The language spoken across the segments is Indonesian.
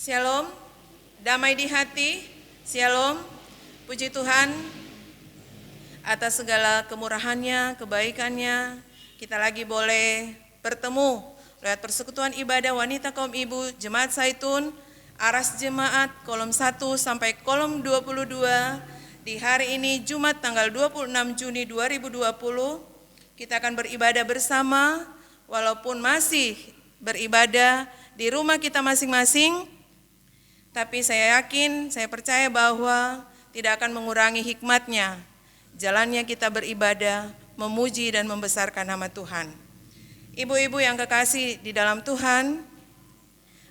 Shalom, damai di hati, Shalom, puji Tuhan atas segala kemurahannya, kebaikannya. Kita lagi boleh bertemu lewat persekutuan ibadah wanita kaum ibu Jemaat Zaitun, Aras Jemaat kolom 1 sampai kolom 22 di hari ini Jumat tanggal 26 Juni 2020. Kita akan beribadah bersama walaupun masih beribadah di rumah kita masing-masing. Tapi saya yakin, saya percaya bahwa tidak akan mengurangi hikmatnya. Jalannya kita beribadah, memuji dan membesarkan nama Tuhan. Ibu-ibu yang kekasih di dalam Tuhan,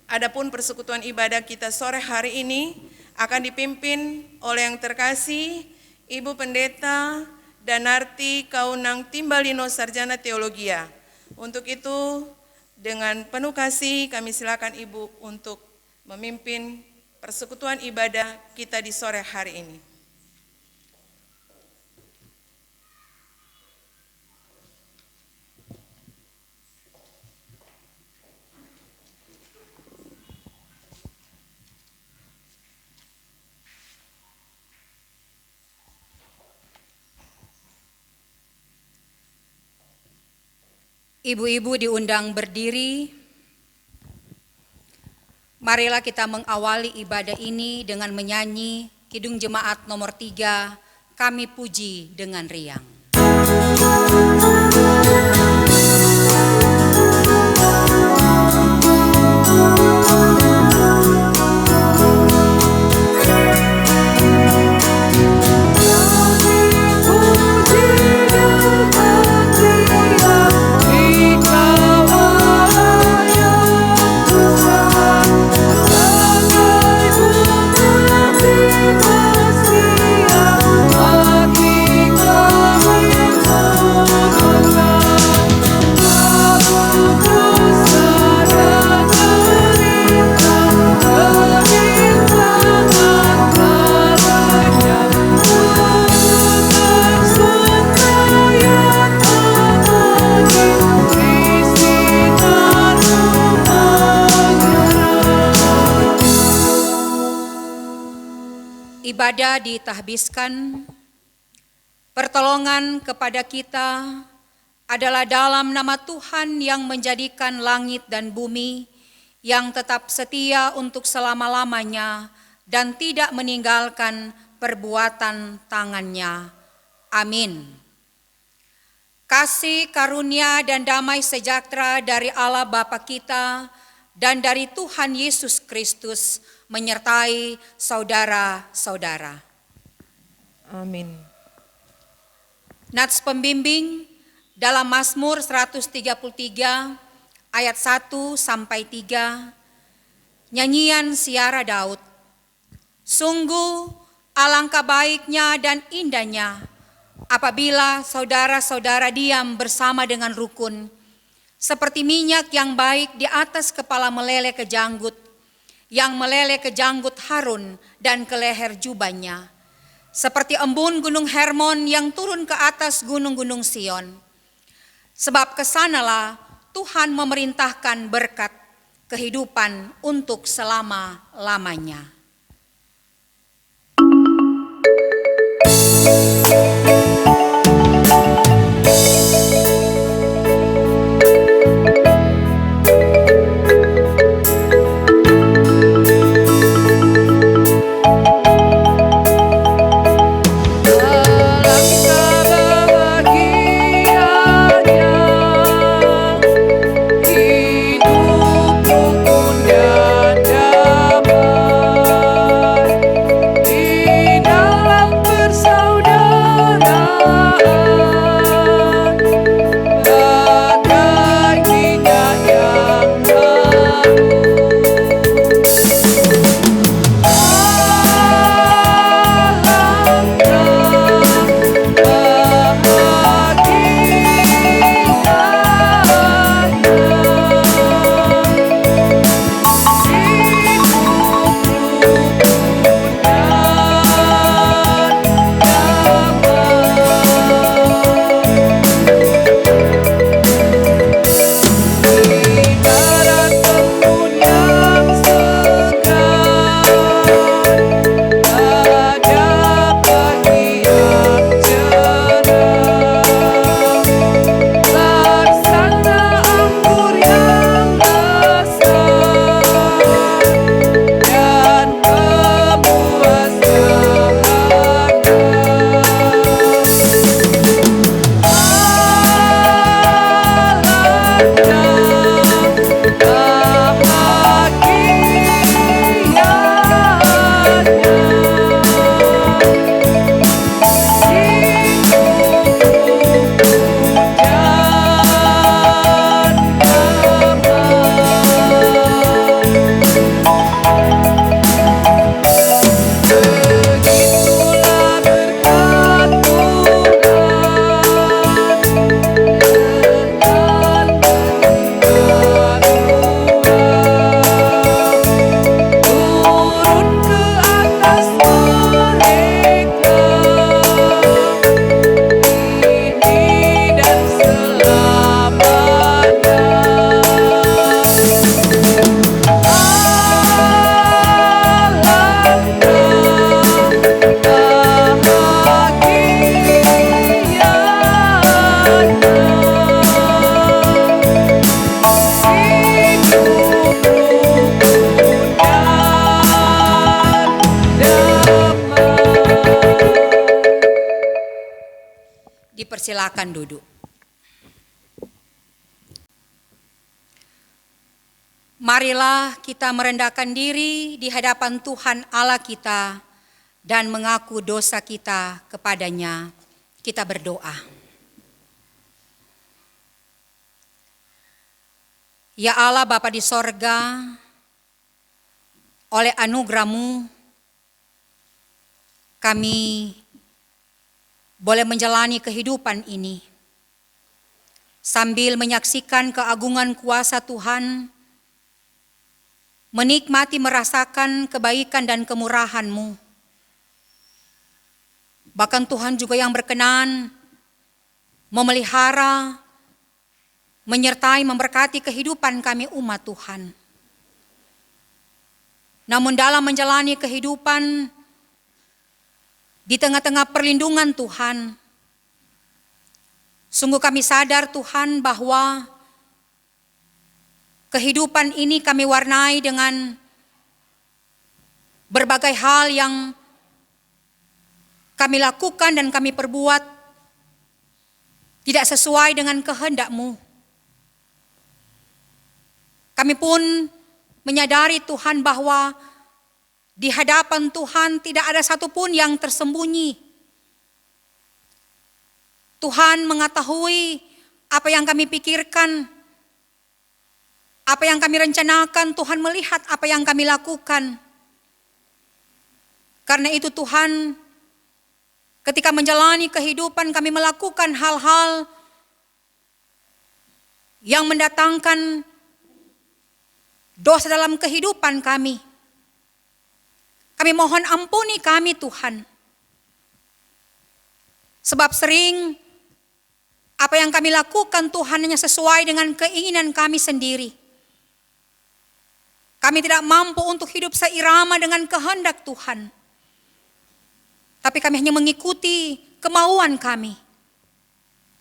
adapun persekutuan ibadah kita sore hari ini akan dipimpin oleh yang terkasih Ibu Pendeta Danarti Kaunang Timbalino Sarjana Teologia. Untuk itu, dengan penuh kasih kami silakan Ibu untuk memimpin persekutuan ibadah kita di sore hari ini. Ibu-ibu diundang berdiri. Marilah kita mengawali ibadah ini dengan menyanyi Kidung Jemaat nomor 3, Kami Puji dengan Riang. Ibadah ditahbiskan, pertolongan kepada kita adalah dalam nama Tuhan yang menjadikan langit dan bumi, yang tetap setia untuk selama-lamanya dan tidak meninggalkan perbuatan tangannya. Amin. Kasih, karunia, dan damai sejahtera dari Allah Bapa kita dan dari Tuhan Yesus Kristus menyertai saudara-saudara. Amin. Nats pembimbing dalam Mazmur 133 ayat 1 sampai 3, nyanyian Siara Daud. Sungguh alangkah baiknya dan indahnya apabila saudara-saudara diam bersama dengan rukun, seperti minyak yang baik di atas kepala meleleh ke janggut, yang meleleh ke janggut Harun dan ke leher jubahnya, seperti embun gunung Hermon yang turun ke atas gunung-gunung Sion. Sebab kesanalah Tuhan memerintahkan berkat kehidupan untuk selama-lamanya. Hidup rukun dan damai. Persilakan duduk. Marilah kita merendahkan diri di hadapan Tuhan Allah kita dan mengaku dosa kita kepadanya. Kita berdoa. Ya Allah Bapa di sorga, oleh anugerah-Mu kami boleh menjalani kehidupan ini sambil menyaksikan keagungan kuasa Tuhan, menikmati merasakan kebaikan dan kemurahan-Mu. Bahkan Tuhan juga yang berkenan memelihara, menyertai, memberkati kehidupan kami umat Tuhan. Namun dalam menjalani kehidupan di tengah-tengah perlindungan Tuhan, sungguh kami sadar Tuhan bahwa kehidupan ini kami warnai dengan berbagai hal yang kami lakukan dan kami perbuat tidak sesuai dengan kehendak-Mu. Kami pun menyadari Tuhan bahwa di hadapan Tuhan tidak ada satupun yang tersembunyi. Tuhan mengetahui apa yang kami pikirkan, apa yang kami rencanakan. Tuhan melihat apa yang kami lakukan. Karena itu Tuhan, ketika menjalani kehidupan kami melakukan hal-hal yang mendatangkan dosa dalam kehidupan kami. Kami mohon ampuni kami Tuhan. Sebab sering apa yang kami lakukan Tuhan hanya sesuai dengan keinginan kami sendiri. Kami tidak mampu untuk hidup seirama dengan kehendak Tuhan. Tapi kami hanya mengikuti kemauan kami.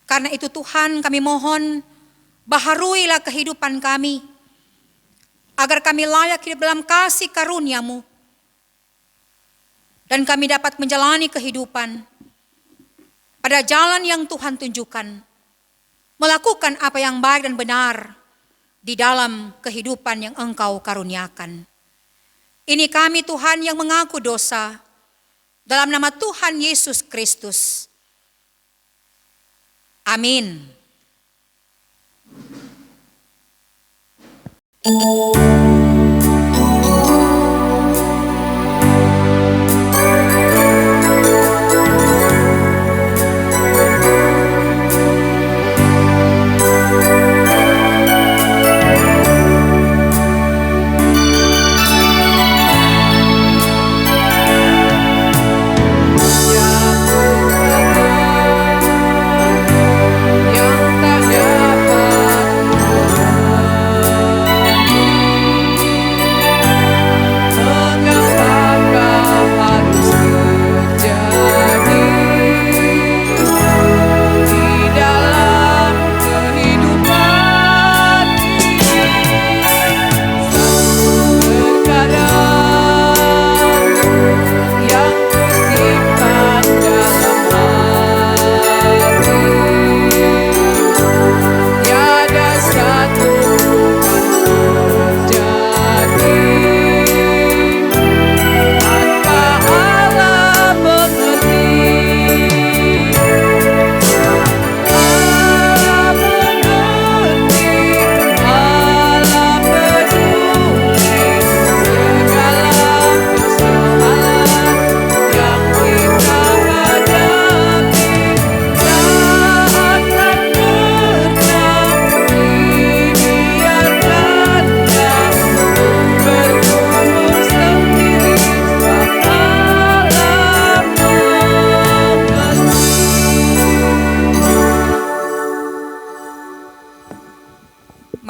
Karena itu Tuhan kami mohon baharuilah kehidupan kami. Agar kami layak hidup dalam kasih karunia-Mu. Dan kami dapat menjalani kehidupan pada jalan yang Tuhan tunjukkan. Melakukan apa yang baik dan benar di dalam kehidupan yang Engkau karuniakan. Ini kami Tuhan yang mengaku dosa. Dalam nama Tuhan Yesus Kristus. Amin.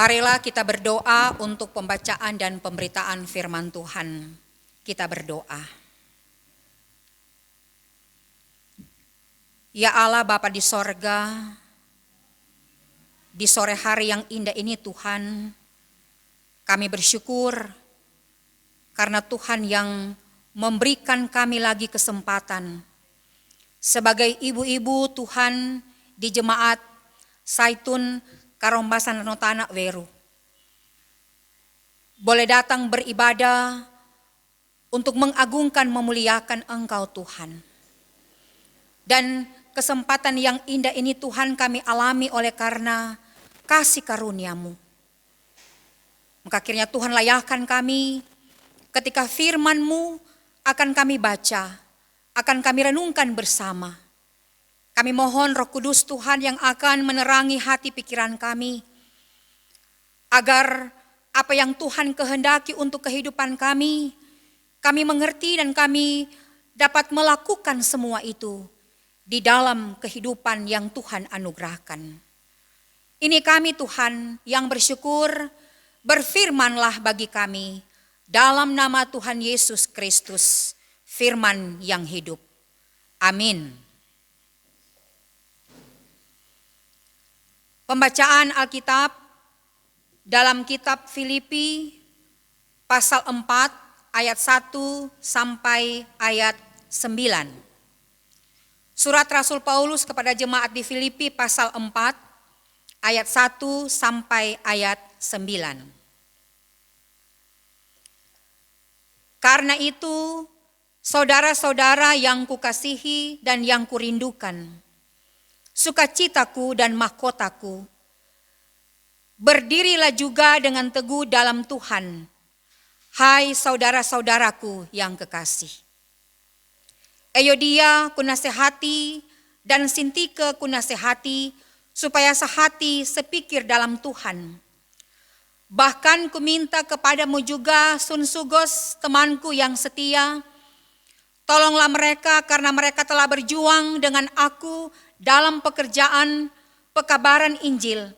Marilah kita berdoa untuk pembacaan dan pemberitaan firman Tuhan. Kita berdoa. Ya Allah Bapa di sorga, di sore hari yang indah ini Tuhan, kami bersyukur karena Tuhan yang memberikan kami lagi kesempatan sebagai ibu-ibu Tuhan di Jemaat Zaitun Karombasan Danau Tanak Weru. Boleh datang beribadah untuk mengagungkan, memuliakan Engkau Tuhan. Dan kesempatan yang indah ini Tuhan kami alami oleh karena kasih karunia-Mu. Maka akhirnya Tuhan layakkan kami ketika firman-Mu akan kami baca, akan kami renungkan bersama. Kami mohon Roh Kudus Tuhan yang akan menerangi hati pikiran kami, agar apa yang Tuhan kehendaki untuk kehidupan kami mengerti dan kami dapat melakukan semua itu di dalam kehidupan yang Tuhan anugerahkan. Ini kami Tuhan yang bersyukur, berfirmanlah bagi kami dalam nama Tuhan Yesus Kristus, firman yang hidup. Amin. Pembacaan Alkitab dalam kitab Filipi pasal 4 ayat 1 sampai ayat 9. Surat Rasul Paulus kepada jemaat di Filipi pasal 4 ayat 1 sampai ayat 9. Karena itu, saudara-saudara yang kukasihi dan yang kurindukan, sukacitaku dan mahkotaku, berdirilah juga dengan teguh dalam Tuhan, hai saudara-saudaraku yang kekasih. Euodia kunasehati dan Sintike kunasehati supaya sehati sepikir dalam Tuhan. Bahkan kuminta kepadamu juga Sunsugos temanku yang setia, tolonglah mereka karena mereka telah berjuang dengan aku dalam pekerjaan pekabaran Injil,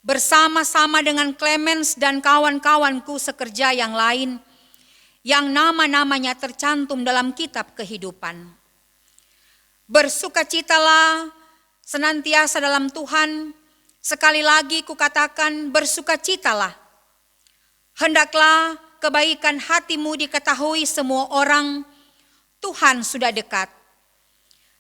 bersama-sama dengan Clemens dan kawan-kawanku sekerja yang lain, yang nama-namanya tercantum dalam kitab kehidupan. Bersukacitalah senantiasa dalam Tuhan. Sekali lagi kukatakan, bersukacitalah. Hendaklah kebaikan hatimu diketahui semua orang, Tuhan sudah dekat.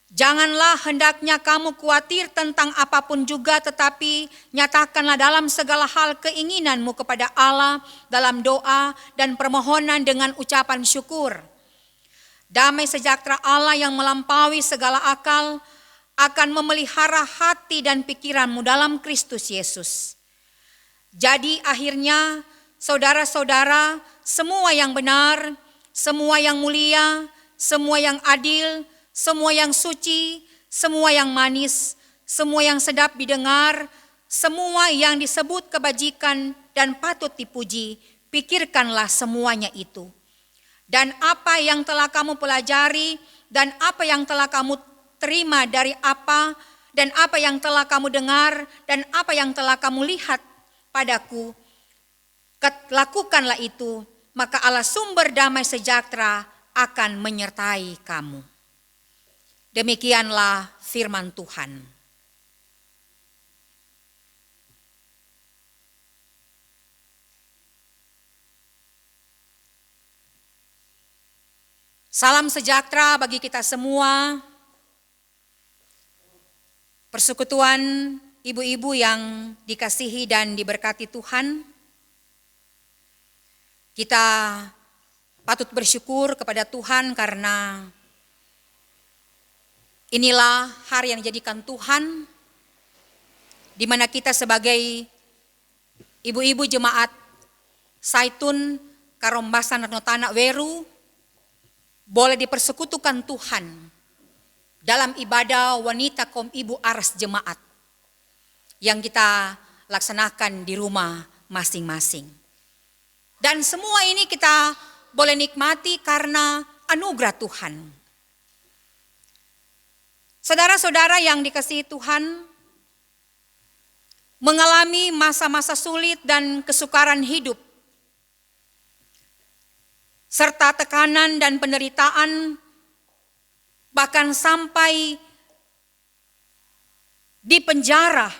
Janganlah hendaknya kamu khawatir tentang apapun juga, tetapi nyatakanlah dalam segala hal keinginanmu kepada Allah dalam doa dan permohonan dengan ucapan syukur. Damai sejahtera Allah yang melampaui segala akal akan memelihara hati dan pikiranmu dalam Kristus Yesus. Jadi akhirnya saudara-saudara, semua yang benar, semua yang mulia, semua yang adil, semua yang suci, semua yang manis, semua yang sedap didengar, semua yang disebut kebajikan dan patut dipuji, pikirkanlah semuanya itu. Dan apa yang telah kamu pelajari, dan apa yang telah kamu terima dari apa, dan apa yang telah kamu dengar, dan apa yang telah kamu lihat padaku, lakukanlah itu, maka Allah sumber damai sejahtera akan menyertai kamu. Demikianlah firman Tuhan. Salam sejahtera bagi kita semua. Persekutuan ibu-ibu yang dikasihi dan diberkati Tuhan. Kita patut bersyukur kepada Tuhan karena inilah hari yang dijadikan Tuhan, di mana kita sebagai ibu-ibu jemaat Zaitun Karombasan Danau Tanak Weru boleh dipersekutukan Tuhan dalam ibadah wanita kaum ibu aras jemaat yang kita laksanakan di rumah masing-masing. Dan semua ini kita boleh nikmati karena anugerah Tuhan. Saudara-saudara yang dikasihi Tuhan, mengalami masa-masa sulit dan kesukaran hidup, serta tekanan dan penderitaan, bahkan sampai di penjara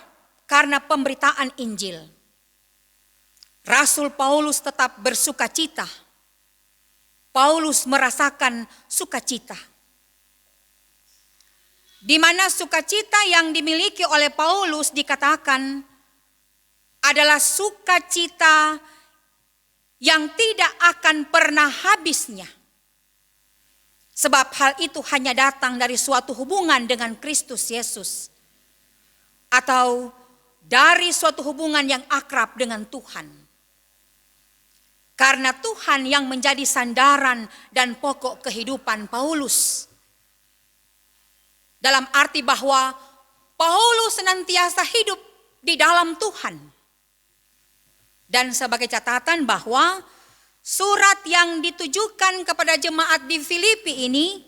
karena pemberitaan Injil. Rasul Paulus tetap bersukacita. Paulus merasakan sukacita. di mana sukacita yang dimiliki oleh Paulus dikatakan adalah sukacita yang tidak akan pernah habisnya. Sebab hal itu hanya datang dari suatu hubungan dengan Kristus Yesus, atau dari suatu hubungan yang akrab dengan Tuhan. Karena Tuhan yang menjadi sandaran dan pokok kehidupan Paulus. Dalam arti bahwa Paulus senantiasa hidup di dalam Tuhan. Dan sebagai catatan bahwa surat yang ditujukan kepada jemaat di Filipi ini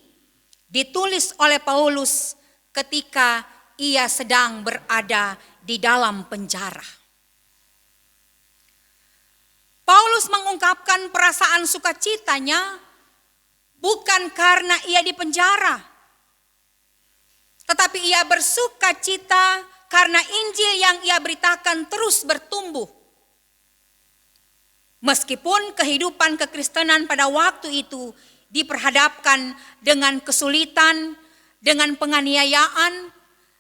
ditulis oleh Paulus ketika ia sedang berada di dalam penjara. Paulus mengungkapkan perasaan sukacitanya bukan karena ia di penjara, tetapi ia bersukacita karena Injil yang ia beritakan terus bertumbuh. Meskipun kehidupan kekristenan pada waktu itu diperhadapkan dengan kesulitan, dengan penganiayaan,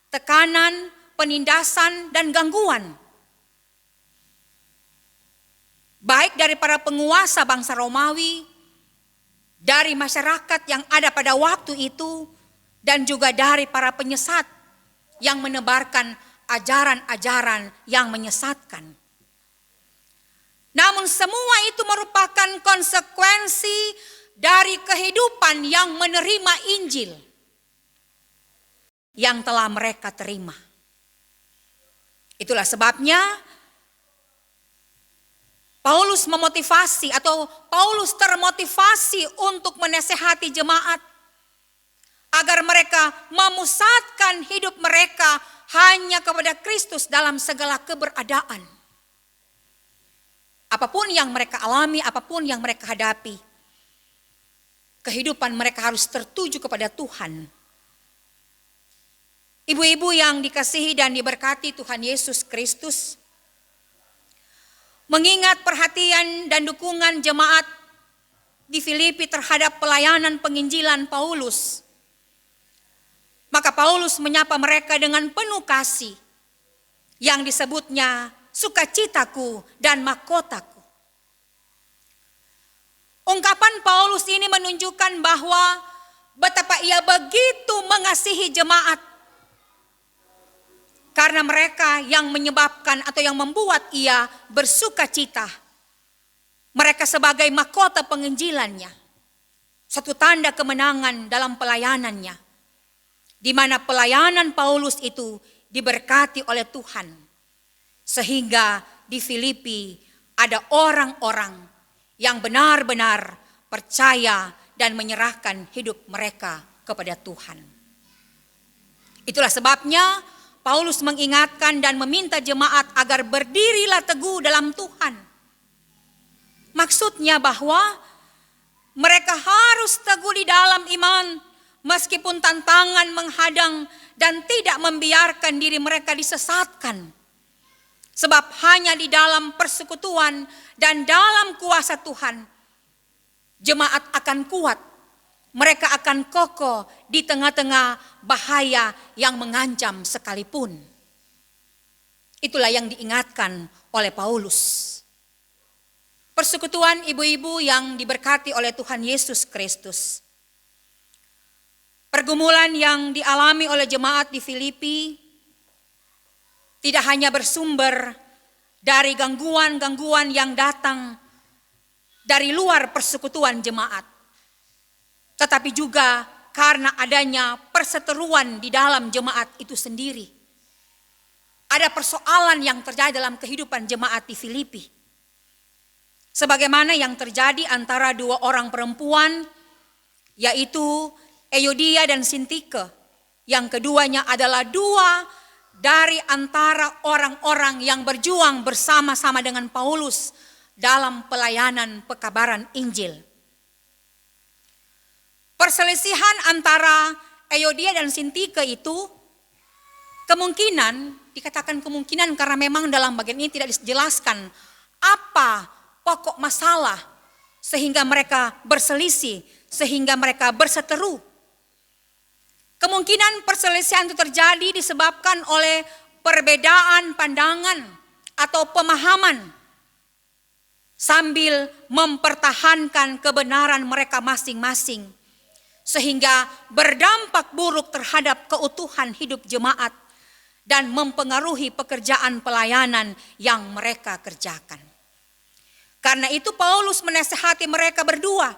tekanan, penindasan, dan gangguan. Baik dari para penguasa bangsa Romawi, dari masyarakat yang ada pada waktu itu, dan juga dari para penyesat yang menebarkan ajaran-ajaran yang menyesatkan. Namun semua itu merupakan konsekuensi dari kehidupan yang menerima Injil yang telah mereka terima. Itulah sebabnya Paulus memotivasi atau Paulus termotivasi untuk menasehati jemaat agar mereka memusatkan hidup mereka hanya kepada Kristus dalam segala keberadaan. Apapun yang mereka alami, apapun yang mereka hadapi, kehidupan mereka harus tertuju kepada Tuhan. Ibu-ibu yang dikasihi dan diberkati Tuhan Yesus Kristus, mengingat perhatian dan dukungan jemaat di Filipi terhadap pelayanan penginjilan Paulus, maka Paulus menyapa mereka dengan penuh kasih yang disebutnya sukacitaku dan mahkotaku. Ungkapan Paulus ini menunjukkan bahwa betapa ia begitu mengasihi jemaat. Karena mereka yang menyebabkan atau yang membuat ia bersukacita. Mereka sebagai mahkota penginjilannya. Satu tanda kemenangan dalam pelayanannya. Di mana pelayanan Paulus itu diberkati oleh Tuhan. Sehingga di Filipi ada orang-orang yang benar-benar percaya dan menyerahkan hidup mereka kepada Tuhan. Itulah sebabnya Paulus mengingatkan dan meminta jemaat agar berdirilah teguh dalam Tuhan. Maksudnya bahwa mereka harus teguh di dalam iman meskipun tantangan menghadang dan tidak membiarkan diri mereka disesatkan. Sebab hanya di dalam persekutuan dan dalam kuasa Tuhan, jemaat akan kuat. Mereka akan kokoh di tengah-tengah bahaya yang mengancam sekalipun. Itulah yang diingatkan oleh Paulus. Persekutuan ibu-ibu yang diberkati oleh Tuhan Yesus Kristus. Pergumulan yang dialami oleh jemaat di Filipi tidak hanya bersumber dari gangguan-gangguan yang datang dari luar persekutuan jemaat, tetapi juga karena adanya perseteruan di dalam jemaat itu sendiri. Ada persoalan yang terjadi dalam kehidupan jemaat di Filipi. Sebagaimana yang terjadi antara dua orang perempuan, yaitu Euodia dan Sintike. Yang keduanya adalah dua dari antara orang-orang yang berjuang bersama-sama dengan Paulus dalam pelayanan pekabaran Injil. Perselisihan antara Euodia dan Sintike itu dikatakan kemungkinan karena memang dalam bagian ini tidak dijelaskan apa pokok masalah sehingga mereka berselisih, sehingga mereka berseteru. Kemungkinan perselisihan itu terjadi disebabkan oleh perbedaan pandangan atau pemahaman sambil mempertahankan kebenaran mereka masing-masing, sehingga berdampak buruk terhadap keutuhan hidup jemaat dan mempengaruhi pekerjaan pelayanan yang mereka kerjakan. Karena itu Paulus menasihati mereka berdua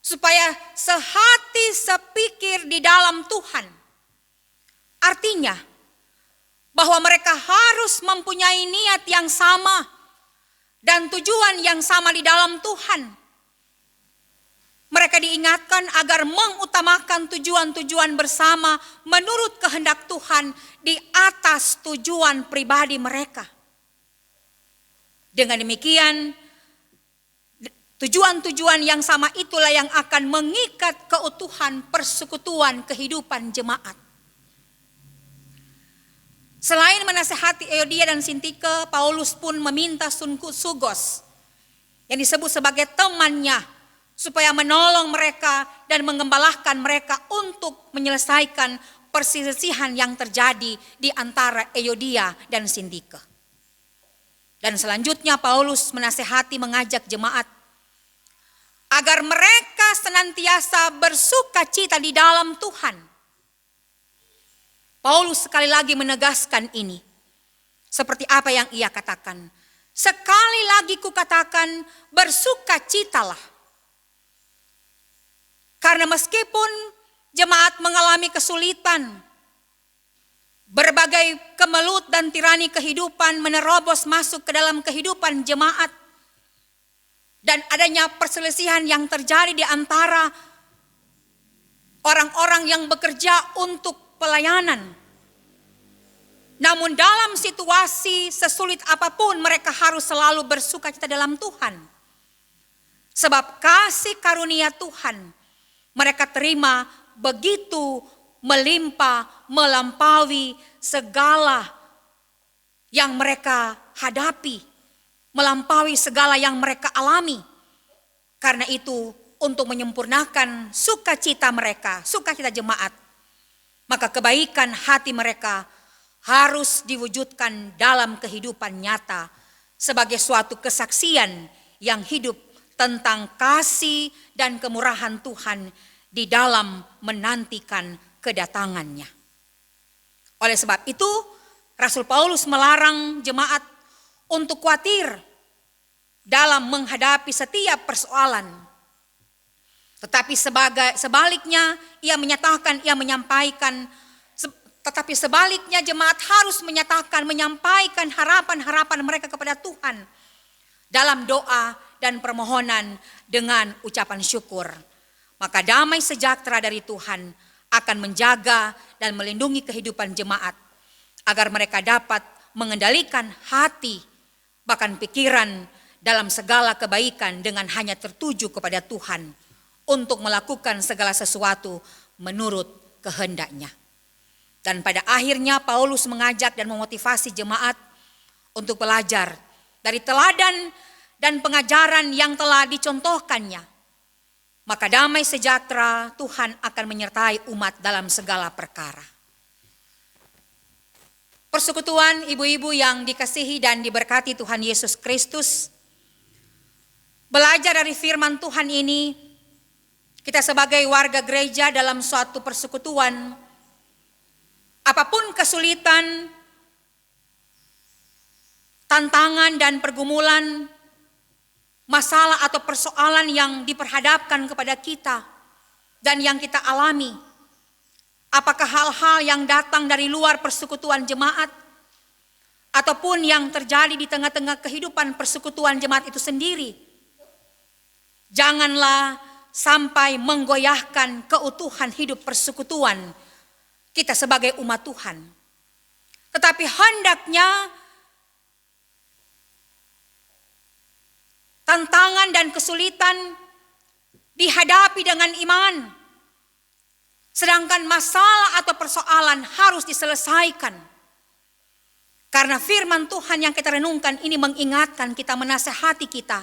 supaya sehati sepikir di dalam Tuhan. Artinya bahwa mereka harus mempunyai niat yang sama dan tujuan yang sama di dalam Tuhan. Mereka diingatkan agar mengutamakan tujuan-tujuan bersama menurut kehendak Tuhan di atas tujuan pribadi mereka. Dengan demikian, tujuan-tujuan yang sama itulah yang akan mengikat keutuhan persekutuan kehidupan jemaat. Selain menasihati Euodia dan Sintike, Paulus pun meminta Sugos yang disebut sebagai temannya supaya menolong mereka dan menggembalakan mereka untuk menyelesaikan perselisihan yang terjadi di antara Euodia dan Sintike. Dan selanjutnya Paulus menasihati mengajak jemaat agar mereka senantiasa bersukacita di dalam Tuhan. Paulus sekali lagi menegaskan ini. Seperti apa yang ia katakan. Sekali lagi kukatakan, bersukacitalah. Karena meskipun jemaat mengalami kesulitan, berbagai kemelut dan tirani kehidupan menerobos masuk ke dalam kehidupan jemaat, dan adanya perselisihan yang terjadi di antara orang-orang yang bekerja untuk pelayanan. Namun dalam situasi sesulit apapun mereka harus selalu bersukacita dalam Tuhan. Sebab kasih karunia Tuhan mereka terima begitu melimpah, melampaui segala yang mereka hadapi, melampaui segala yang mereka alami. Karena itu untuk menyempurnakan sukacita mereka, sukacita jemaat, maka kebaikan hati mereka harus diwujudkan dalam kehidupan nyata sebagai suatu kesaksian yang hidup tentang kasih dan kemurahan Tuhan di dalam menantikan kedatangannya. Oleh sebab itu, Rasul Paulus melarang jemaat untuk khawatir dalam menghadapi setiap persoalan. Tetapi sebaliknya Tetapi sebaliknya jemaat harus menyampaikan harapan-harapan mereka kepada Tuhan dalam doa dan permohonan dengan ucapan syukur. Maka damai sejahtera dari Tuhan akan menjaga dan melindungi kehidupan jemaat agar mereka dapat mengendalikan hati bahkan pikiran dalam segala kebaikan dengan hanya tertuju kepada Tuhan untuk melakukan segala sesuatu menurut kehendak-Nya. Dan pada akhirnya Paulus mengajak dan memotivasi jemaat untuk belajar dari teladan dan pengajaran yang telah dicontohkannya. Maka damai sejahtera Tuhan akan menyertai umat dalam segala perkara. Persekutuan ibu-ibu yang dikasihi dan diberkati Tuhan Yesus Kristus, belajar dari firman Tuhan ini, kita sebagai warga gereja dalam suatu persekutuan, apapun kesulitan, tantangan dan pergumulan, masalah atau persoalan yang diperhadapkan kepada kita dan yang kita alami, apakah hal-hal yang datang dari luar persekutuan jemaat ataupun yang terjadi di tengah-tengah kehidupan persekutuan jemaat itu sendiri, janganlah sampai menggoyahkan keutuhan hidup persekutuan kita sebagai umat Tuhan. Tetapi hendaknya tantangan dan kesulitan dihadapi dengan iman. Sedangkan masalah atau persoalan harus diselesaikan. Karena firman Tuhan yang kita renungkan ini mengingatkan kita, menasehati kita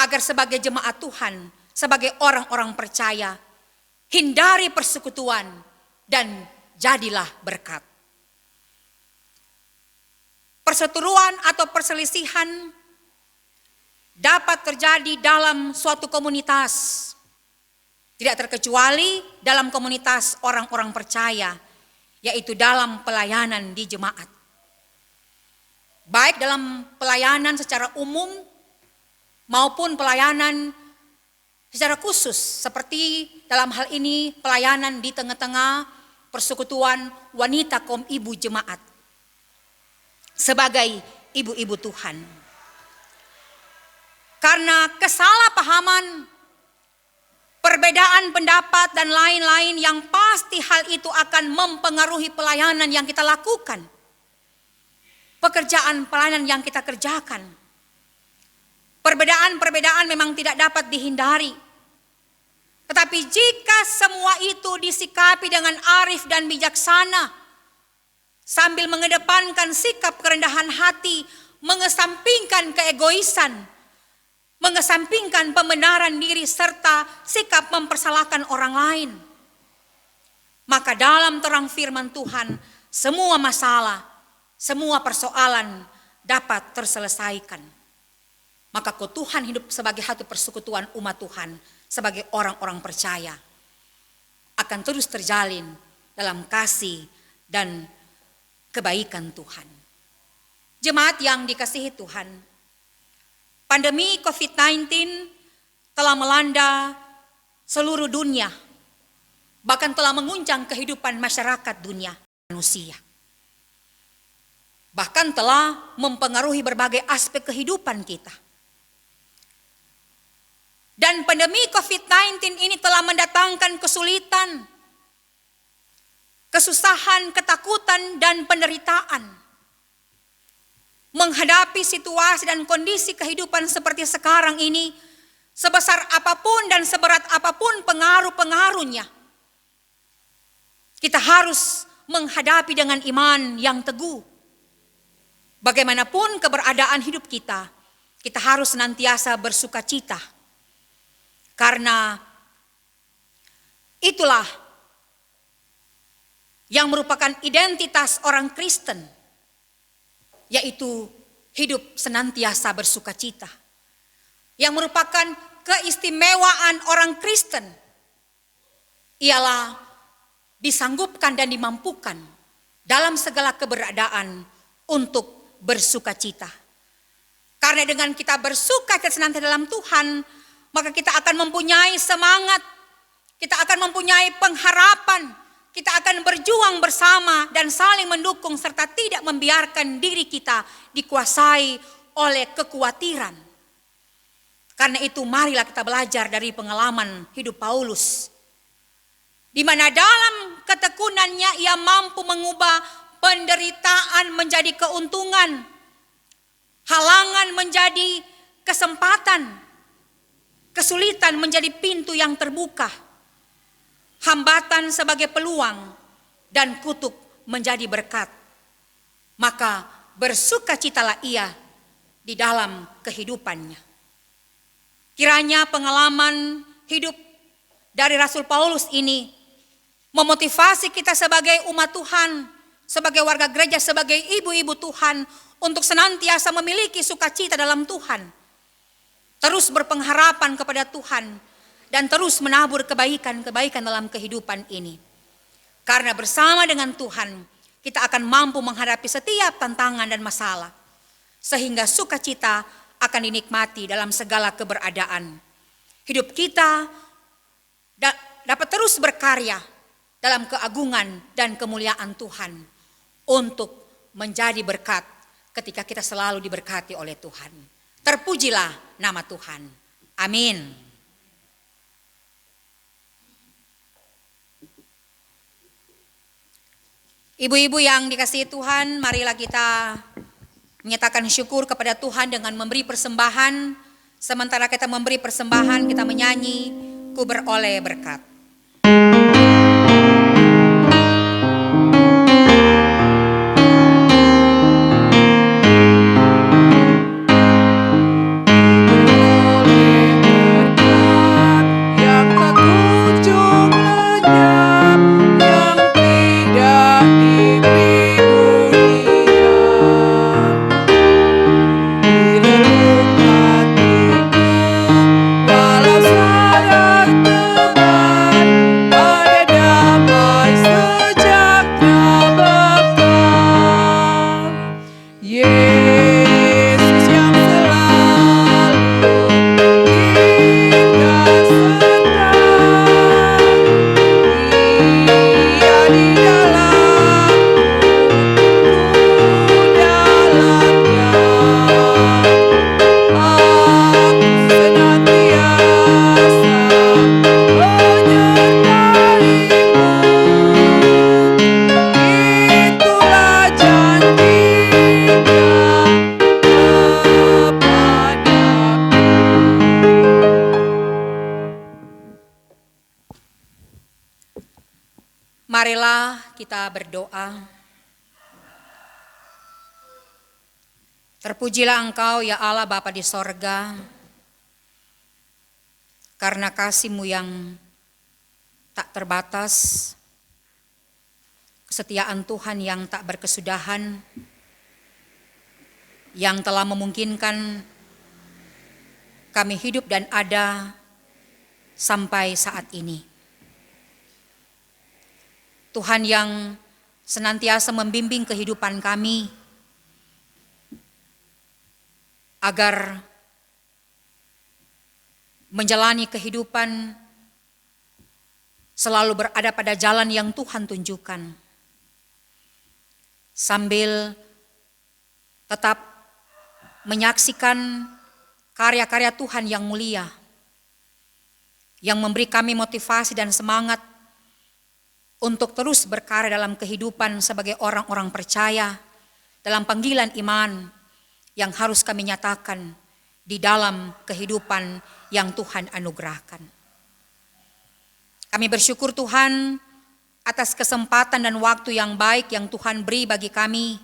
agar sebagai jemaat Tuhan, sebagai orang-orang percaya, hindari persekutuan dan jadilah berkat. Perseteruan atau perselisihan dapat terjadi dalam suatu komunitas, tidak terkecuali dalam komunitas orang-orang percaya, yaitu dalam pelayanan di jemaat. Baik dalam pelayanan secara umum maupun pelayanan secara khusus, seperti dalam hal ini pelayanan di tengah-tengah persekutuan wanita kaum ibu jemaat sebagai ibu-ibu Tuhan. Karena kesalahpahaman, perbedaan pendapat dan lain-lain yang pasti hal itu akan mempengaruhi pelayanan yang kita lakukan. Pekerjaan pelayanan yang kita kerjakan. Perbedaan-perbedaan memang tidak dapat dihindari. Tetapi jika semua itu disikapi dengan arif dan bijaksana, sambil mengedepankan sikap kerendahan hati, mengesampingkan keegoisan, mengesampingkan pembenaran diri serta sikap mempersalahkan orang lain, maka dalam terang firman Tuhan, semua masalah, semua persoalan dapat terselesaikan. Maka Tuhan hidup sebagai satu persekutuan umat Tuhan, sebagai orang-orang percaya, akan terus terjalin dalam kasih dan kebaikan Tuhan. Jemaat yang dikasihi Tuhan, pandemi COVID-19 telah melanda seluruh dunia, bahkan telah menguncang kehidupan masyarakat dunia manusia. Bahkan telah mempengaruhi berbagai aspek kehidupan kita. Dan pandemi COVID-19 ini telah mendatangkan kesulitan, kesusahan, ketakutan, dan penderitaan. Menghadapi situasi dan kondisi kehidupan seperti sekarang ini, sebesar apapun dan seberat apapun pengaruh-pengaruhnya, kita harus menghadapi dengan iman yang teguh. Bagaimanapun keberadaan hidup kita, kita harus senantiasa bersukacita. Karena itulah yang merupakan identitas orang Kristen, yaitu hidup senantiasa bersukacita. Yang merupakan keistimewaan orang Kristen ialah disanggupkan dan dimampukan dalam segala keberadaan untuk bersukacita. Karena dengan kita bersukacita senantiasa dalam Tuhan, maka kita akan mempunyai semangat, kita akan mempunyai pengharapan, kita akan berjuang bersama dan saling mendukung serta tidak membiarkan diri kita dikuasai oleh kekhawatiran. Karena itu marilah kita belajar dari pengalaman hidup Paulus, di mana dalam ketekunannya ia mampu mengubah penderitaan menjadi keuntungan, halangan menjadi kesempatan, kesulitan menjadi pintu yang terbuka, hambatan sebagai peluang, dan kutuk menjadi berkat. Maka bersukacitalah ia di dalam kehidupannya. Kiranya pengalaman hidup dari Rasul Paulus ini memotivasi kita sebagai umat Tuhan, sebagai warga gereja, sebagai ibu-ibu Tuhan, untuk senantiasa memiliki sukacita dalam Tuhan. Terus berpengharapan kepada Tuhan dan terus menabur kebaikan-kebaikan dalam kehidupan ini. Karena bersama dengan Tuhan kita akan mampu menghadapi setiap tantangan dan masalah, sehingga sukacita akan dinikmati dalam segala keberadaan. Hidup kita dapat terus berkarya dalam keagungan dan kemuliaan Tuhan untuk menjadi berkat ketika kita selalu diberkati oleh Tuhan. Terpujilah nama Tuhan. Amin. Ibu-ibu yang dikasihi Tuhan, marilah kita menyatakan syukur kepada Tuhan dengan memberi persembahan. Sementara kita memberi persembahan, kita menyanyi, "Ku beroleh berkat." Yang tak kunjung lenyap, yang Yesus yang selalu kita serta, Dia di dalamku, ku dalamnya. Aku senantiasa menyertaimu, itulah janjinya kepadaku. Marilah kita berdoa. Terpujilah Engkau ya Allah Bapa di sorga, karena kasih-Mu yang tak terbatas, kesetiaan Tuhan yang tak berkesudahan, yang telah memungkinkan kami hidup dan ada sampai saat ini. Tuhan yang senantiasa membimbing kehidupan kami agar menjalani kehidupan selalu berada pada jalan yang Tuhan tunjukkan, sambil tetap menyaksikan karya-karya Tuhan yang mulia, yang memberi kami motivasi dan semangat untuk terus berkarya dalam kehidupan sebagai orang-orang percaya dalam panggilan iman yang harus kami nyatakan di dalam kehidupan yang Tuhan anugerahkan. Kami bersyukur Tuhan atas kesempatan dan waktu yang baik yang Tuhan beri bagi kami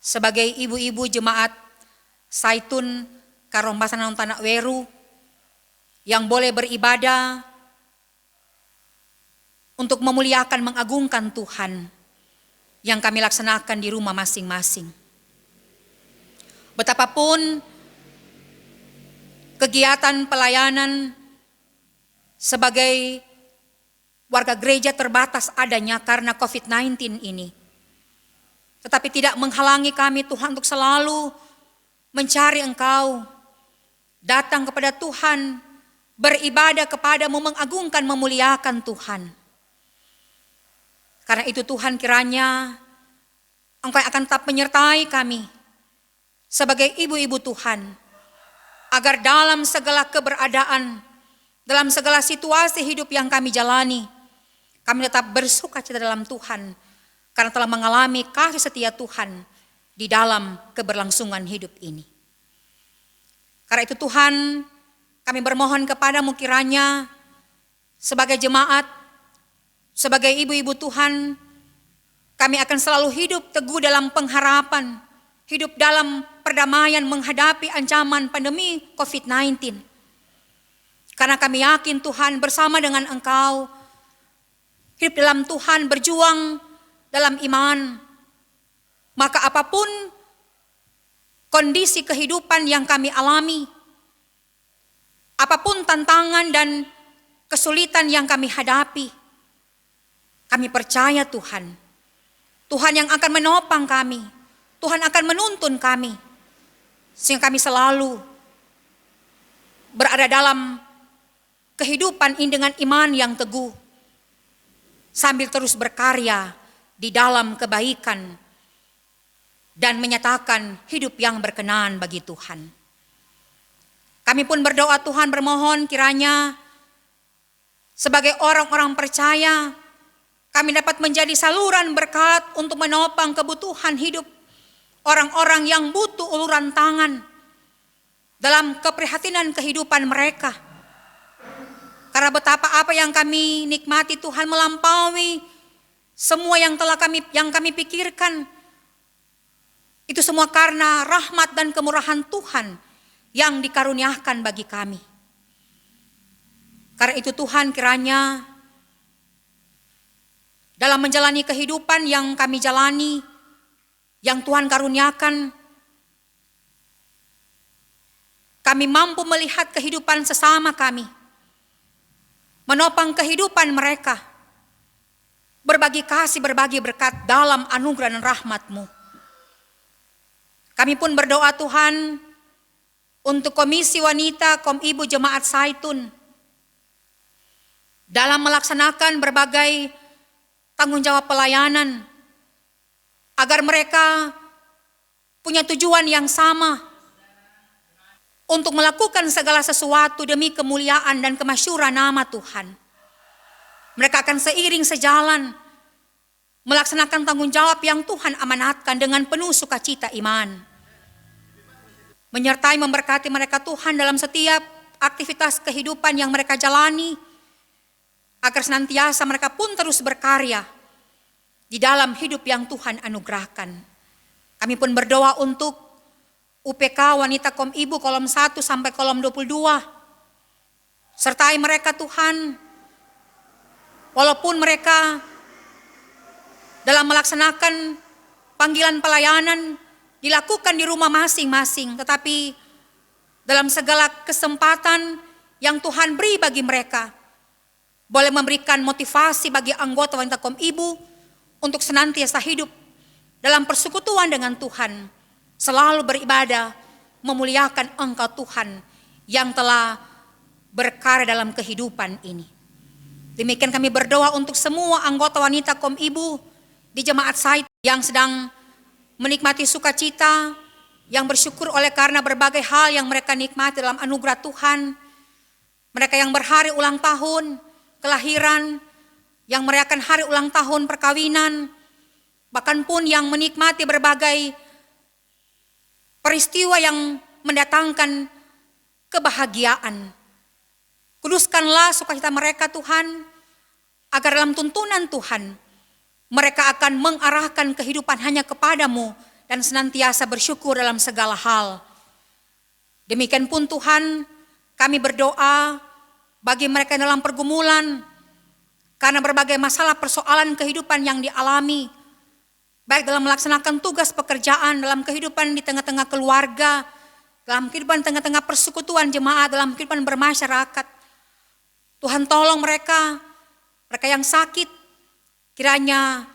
sebagai ibu-ibu jemaat Saitun Karompasan Tanah Weru yang boleh beribadah untuk memuliakan, mengagungkan Tuhan yang kami laksanakan di rumah masing-masing. Betapapun kegiatan pelayanan sebagai warga gereja terbatas adanya karena COVID-19 ini, tetapi tidak menghalangi kami Tuhan untuk selalu mencari Engkau, datang kepada Tuhan, beribadah kepadamu, mengagungkan, memuliakan Tuhan. Karena itu Tuhan, kiranya Engkau akan tetap menyertai kami sebagai ibu-ibu Tuhan, agar dalam segala keberadaan, dalam segala situasi hidup yang kami jalani, kami tetap bersukacita dalam Tuhan, karena telah mengalami kasih setia Tuhan di dalam keberlangsungan hidup ini. Karena itu Tuhan, kami bermohon kepadamu kiranya sebagai jemaat, sebagai ibu-ibu Tuhan, kami akan selalu hidup teguh dalam pengharapan, hidup dalam perdamaian menghadapi ancaman pandemi COVID-19. Karena kami yakin Tuhan bersama dengan Engkau, hidup dalam Tuhan, berjuang dalam iman, maka apapun kondisi kehidupan yang kami alami, apapun tantangan dan kesulitan yang kami hadapi, kami percaya Tuhan, Tuhan yang akan menopang kami, Tuhan akan menuntun kami, sehingga kami selalu berada dalam kehidupan ini dengan iman yang teguh, sambil terus berkarya di dalam kebaikan dan menyatakan hidup yang berkenan bagi Tuhan. Kami pun berdoa Tuhan, bermohon kiranya sebagai orang-orang percaya, kami dapat menjadi saluran berkat untuk menopang kebutuhan hidup orang-orang yang butuh uluran tangan dalam keprihatinan kehidupan mereka. Karena betapa apa yang kami nikmati Tuhan melampaui semua yang kami pikirkan. Itu semua karena rahmat dan kemurahan Tuhan yang dikaruniakan bagi kami. Karena itu Tuhan, kiranya dalam menjalani kehidupan yang kami jalani, yang Tuhan karuniakan, kami mampu melihat kehidupan sesama kami, menopang kehidupan mereka, berbagi kasih, berbagi berkat dalam anugerah dan rahmat-Mu. Kami pun berdoa Tuhan untuk Komisi Wanita Kom-Ibu Jemaat Zaitun dalam melaksanakan berbagai tanggung jawab pelayanan, agar mereka punya tujuan yang sama untuk melakukan segala sesuatu demi kemuliaan dan kemasyhuran nama Tuhan. Mereka akan seiring sejalan melaksanakan tanggung jawab yang Tuhan amanatkan dengan penuh sukacita iman. Menyertai memberkati mereka Tuhan dalam setiap aktivitas kehidupan yang mereka jalani, agar senantiasa mereka pun terus berkarya di dalam hidup yang Tuhan anugerahkan. Kami pun berdoa untuk UPK Wanita Kom-Ibu kolom 1 sampai kolom 22. Sertai mereka Tuhan, walaupun mereka dalam melaksanakan panggilan pelayanan dilakukan di rumah masing-masing, tetapi dalam segala kesempatan yang Tuhan beri bagi mereka, boleh memberikan motivasi bagi anggota Wanita Kom-Ibu untuk senantiasa hidup dalam persekutuan dengan Tuhan, selalu beribadah, memuliakan Engkau Tuhan yang telah berkarya dalam kehidupan ini. Demikian kami berdoa untuk semua anggota Wanita Kom-Ibu di Jemaat Zaitun yang sedang menikmati sukacita, yang bersyukur oleh karena berbagai hal yang mereka nikmati dalam anugerah Tuhan. Mereka yang berhari ulang tahun kelahiran, yang merayakan hari ulang tahun perkawinan, bahkan pun yang menikmati berbagai peristiwa yang mendatangkan kebahagiaan. Kuduskanlah sukacita mereka Tuhan, agar dalam tuntunan Tuhan mereka akan mengarahkan kehidupan hanya kepadamu dan senantiasa bersyukur dalam segala hal. Demikian pun Tuhan, kami berdoa bagi mereka dalam pergumulan, karena berbagai masalah persoalan kehidupan yang dialami, baik dalam melaksanakan tugas pekerjaan, dalam kehidupan di tengah-tengah keluarga, dalam kehidupan tengah-tengah persekutuan jemaat, dalam kehidupan bermasyarakat. Tuhan tolong mereka yang sakit, kiranya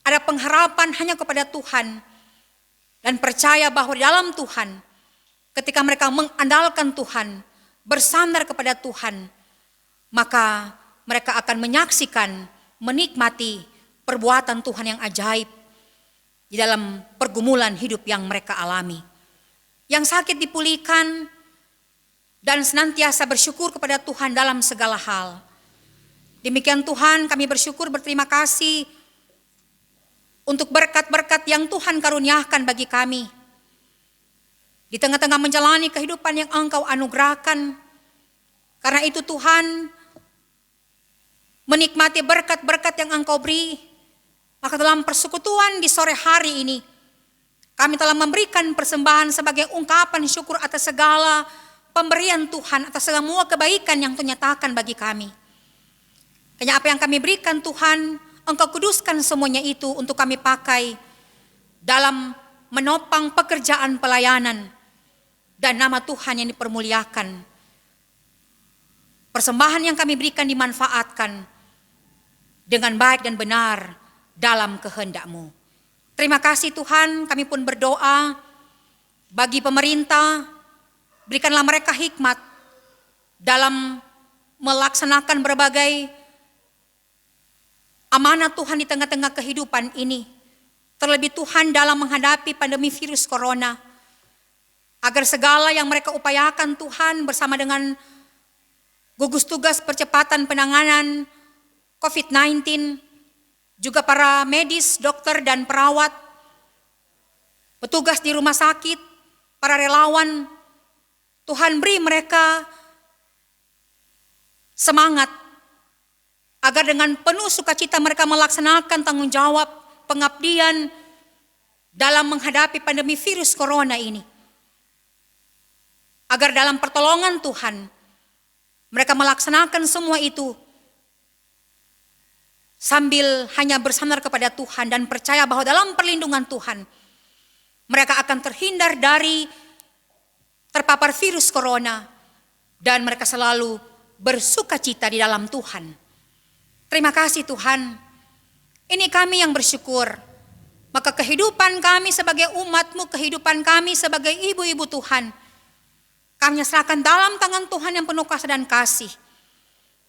ada pengharapan hanya kepada Tuhan dan percaya bahwa di dalam Tuhan, ketika mereka mengandalkan Tuhan, bersandar kepada Tuhan, maka mereka akan menyaksikan, menikmati perbuatan Tuhan yang ajaib di dalam pergumulan hidup yang mereka alami. Yang sakit dipulihkan dan senantiasa bersyukur kepada Tuhan dalam segala hal. Demikian Tuhan, kami bersyukur, berterima kasih untuk berkat-berkat yang Tuhan karuniakan bagi kami. Di tengah-tengah menjalani kehidupan yang Engkau anugerahkan. Karena itu Tuhan, menikmati berkat-berkat yang Engkau beri, maka dalam persekutuan di sore hari ini, kami telah memberikan persembahan sebagai ungkapan syukur atas segala pemberian Tuhan, atas semua kebaikan yang Tuhan nyatakan bagi kami. Hanya apa yang kami berikan Tuhan, Engkau kuduskan semuanya itu untuk kami pakai dalam menopang pekerjaan pelayanan dan nama Tuhan yang dipermuliakan. Persembahan yang kami berikan dimanfaatkan dengan baik dan benar dalam kehendak-Mu. Terima kasih Tuhan, kami pun berdoa bagi pemerintah, berikanlah mereka hikmat dalam melaksanakan berbagai amanat Tuhan di tengah-tengah kehidupan ini. Terlebih Tuhan dalam menghadapi pandemi virus corona. Agar segala yang mereka upayakan Tuhan bersama dengan gugus tugas percepatan penanganan COVID-19, juga para medis, dokter dan perawat, petugas di rumah sakit, para relawan, Tuhan beri mereka semangat agar dengan penuh sukacita mereka melaksanakan tanggung jawab pengabdian dalam menghadapi pandemi virus corona ini. Agar dalam pertolongan Tuhan, mereka melaksanakan semua itu sambil hanya bersandar kepada Tuhan dan percaya bahwa dalam perlindungan Tuhan, mereka akan terhindar dari terpapar virus corona dan mereka selalu bersukacita di dalam Tuhan. Terima kasih Tuhan, ini kami yang bersyukur Maka kehidupan kami sebagai umat-Mu, kehidupan kami sebagai ibu-ibu Tuhan, kami serahkan dalam tangan Tuhan yang penuh kuasa dan kasih.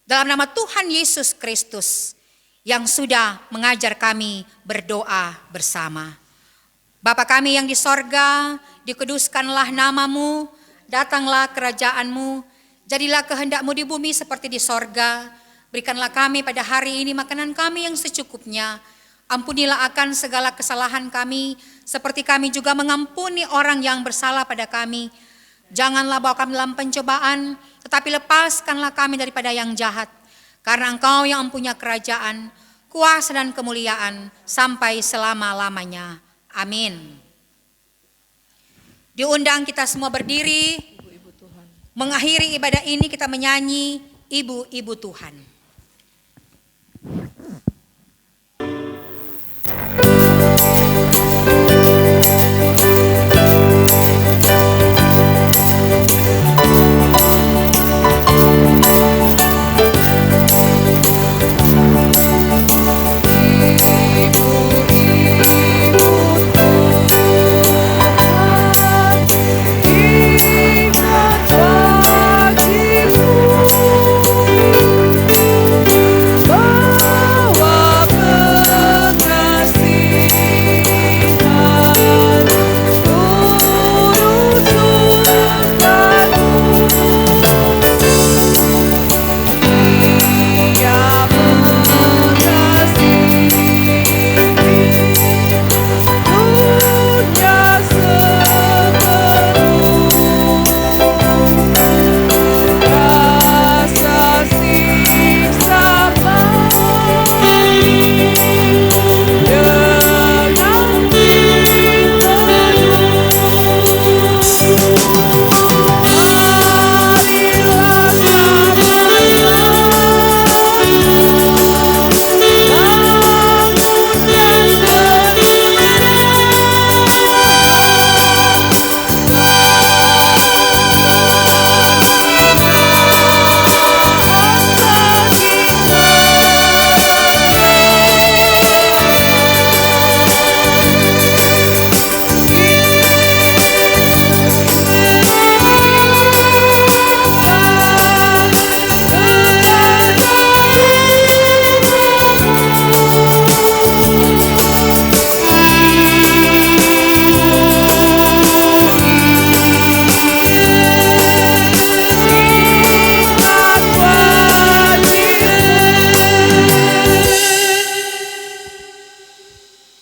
Dalam nama Tuhan Yesus Kristus yang sudah mengajar kami berdoa bersama. Bapa kami yang di sorga, dikuduskanlah nama-Mu, datanglah kerajaan-Mu, jadilah kehendak-Mu di bumi seperti di sorga. Berikanlah kami pada hari ini makanan kami yang secukupnya. Ampunilah akan segala kesalahan kami, seperti kami juga mengampuni orang yang bersalah pada kami. Janganlah bawa kami dalam pencobaan, tetapi lepaskanlah kami daripada yang jahat. Karena Engkau yang mempunyai kerajaan, kuasa dan kemuliaan sampai selama-lamanya. Amin. Diundang kita semua berdiri, mengakhiri ibadah ini kita menyanyi Ibu-Ibu Tuhan.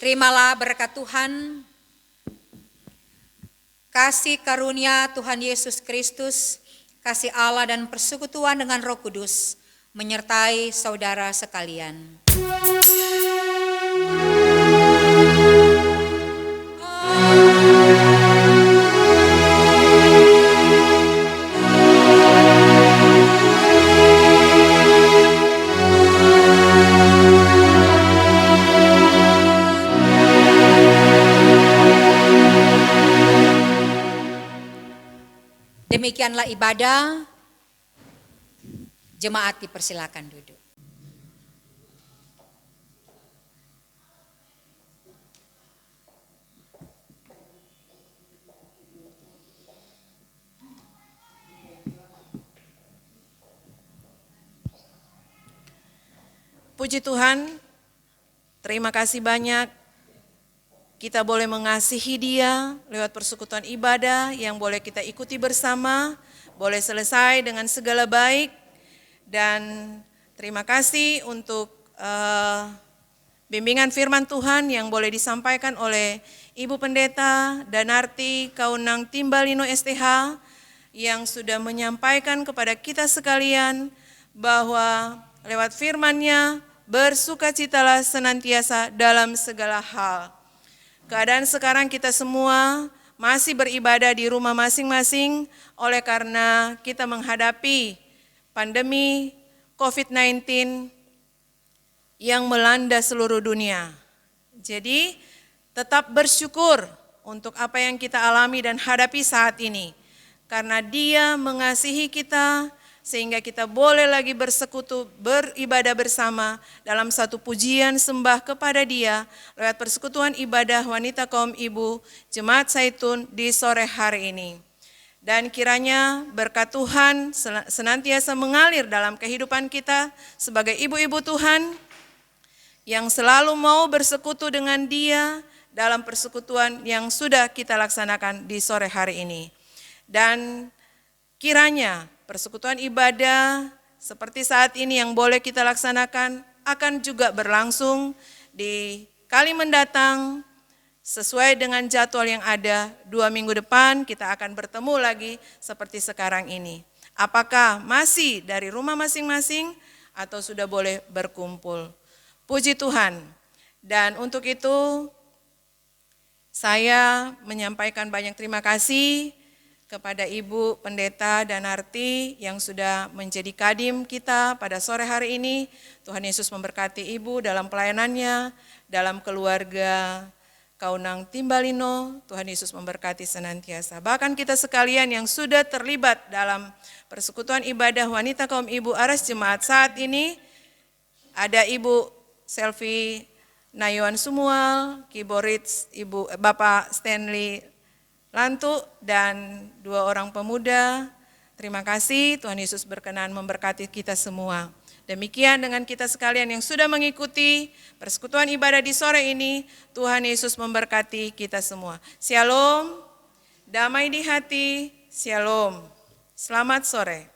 Terimalah berkat Tuhan, kasih karunia Tuhan Yesus Kristus, kasih Allah dan persekutuan dengan Roh Kudus menyertai saudara sekalian. Demikianlah ibadah, jemaat dipersilakan duduk. Puji Tuhan, terima kasih banyak. Kita boleh mengasihi Dia lewat persekutuan ibadah yang boleh kita ikuti bersama, boleh selesai dengan segala baik. Dan terima kasih untuk bimbingan firman Tuhan yang boleh disampaikan oleh Ibu Pendeta Danarti Kaunang Timbalino STH yang sudah menyampaikan kepada kita sekalian bahwa lewat firman-Nya bersukacitalah senantiasa dalam segala hal. Keadaan sekarang kita semua masih beribadah di rumah masing-masing oleh karena kita menghadapi pandemi COVID-19 yang melanda seluruh dunia. Jadi tetap bersyukur untuk apa yang kita alami dan hadapi saat ini. Karena Dia mengasihi kita sehingga kita boleh lagi bersekutu, beribadah bersama dalam satu pujian sembah kepada Dia lewat persekutuan ibadah wanita kaum ibu Jemaat Zaitun di sore hari ini. Dan kiranya berkat Tuhan senantiasa mengalir dalam kehidupan kita sebagai ibu-ibu Tuhan yang selalu mau bersekutu dengan Dia dalam persekutuan yang sudah kita laksanakan di sore hari ini. Dan kiranya persekutuan ibadah seperti saat ini yang boleh kita laksanakan akan juga berlangsung di kali mendatang sesuai dengan jadwal yang ada. 2 minggu depan kita akan bertemu lagi seperti sekarang ini. Apakah masih dari rumah masing-masing atau sudah boleh berkumpul? Puji Tuhan. Dan untuk itu saya menyampaikan banyak terima kasih kepada Ibu Pendeta Danarti yang sudah menjadi kadim kita pada sore hari ini. Tuhan Yesus memberkati Ibu dalam pelayanannya, dalam keluarga Kaunang Timbalino. Tuhan Yesus memberkati senantiasa. Bahkan kita sekalian yang sudah terlibat dalam persekutuan ibadah wanita kaum ibu Aras Jemaat saat ini, ada Ibu Selvi Nayuan Sumual, Kiborits Bapak Stanley Lantu, dan 2 orang pemuda. Terima kasih, Tuhan Yesus berkenan memberkati kita semua. Demikian dengan kita sekalian yang sudah mengikuti persekutuan ibadah di sore ini, Tuhan Yesus memberkati kita semua. Shalom, damai di hati, shalom. Selamat sore.